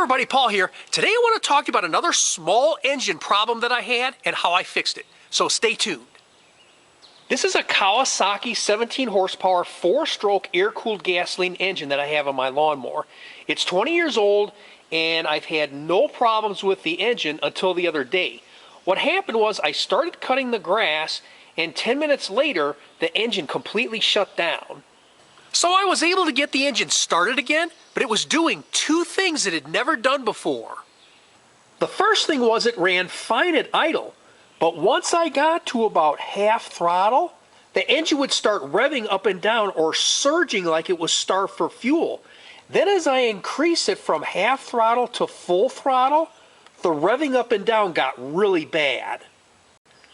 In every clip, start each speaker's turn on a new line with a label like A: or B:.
A: everybody, Paul here. Today I want to talk to you about another small engine problem that I had and how I fixed it. So stay tuned. This is a Kawasaki 17 horsepower 4-stroke air-cooled gasoline engine that I have on my lawnmower. It's 20 years old and I've had no problems with the engine until the other day. What happened was I started cutting the grass and 10 minutes later the engine completely shut down. So I was able to get the engine started again, but it was doing two things it had never done before. The first thing was it ran fine at idle, but once I got to about half throttle, the engine would start revving up and down or surging like it was starved for fuel. Then as I increased it from half throttle to full throttle, the revving up and down got really bad.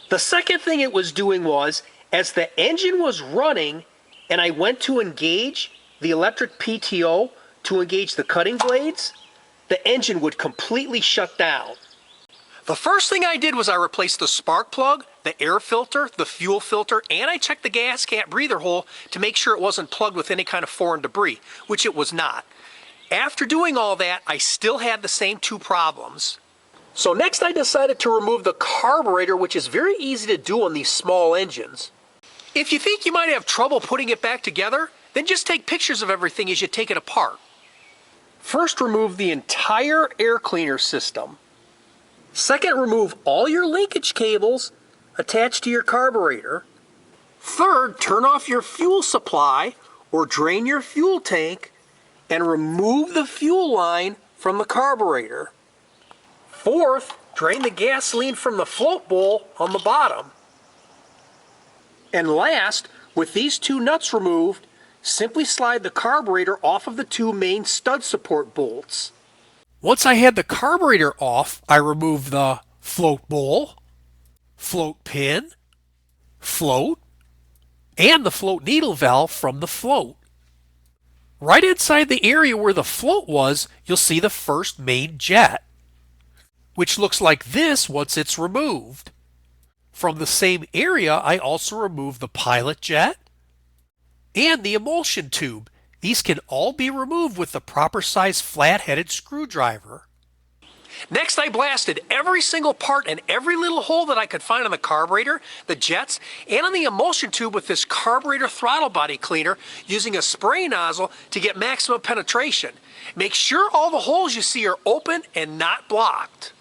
A: The second thing it was doing was, as the engine was running, and I went to engage the electric PTO to engage the cutting blades, the engine would completely shut down. The first thing I did was I replaced the spark plug, the air filter, the fuel filter, and I checked the gas cap breather hole to make sure it wasn't plugged with any kind of foreign debris, which it was not. After doing all that, I still had the same two problems. So next I decided to remove the carburetor, which is very easy to do on these small engines. If you think you might have trouble putting it back together, then just take pictures of everything as you take it apart. First, remove the entire air cleaner system. Second, remove all your linkage cables attached to your carburetor. Third, turn off your fuel supply or drain your fuel tank and remove the fuel line from the carburetor. Fourth, drain the gasoline from the float bowl on the bottom. And last, with these two nuts removed, simply slide the carburetor off of the two main stud support bolts. Once I had the carburetor off, I removed the float bowl, float pin, float, and the float needle valve from the float. Right inside the area where the float was, you'll see the first main jet, which looks like this once it's removed. From the same area, I also removed the pilot jet and the emulsion tube. These can all be removed with the proper size flat-headed screwdriver. Next, I blasted every single part and every little hole that I could find on the carburetor, the jets, and on the emulsion tube with this carburetor throttle body cleaner using a spray nozzle to get maximum penetration. Make sure all the holes you see are open and not blocked.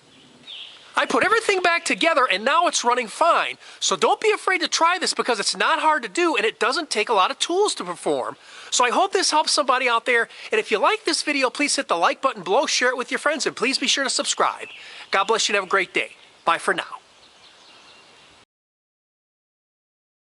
A: I put everything back together and now it's running fine. So don't be afraid to try this because it's not hard to do and it doesn't take a lot of tools to perform. So I hope this helps somebody out there. And if you like this video, please hit the like button below, share it with your friends, and please be sure to subscribe. God bless you and have a great day. Bye for now.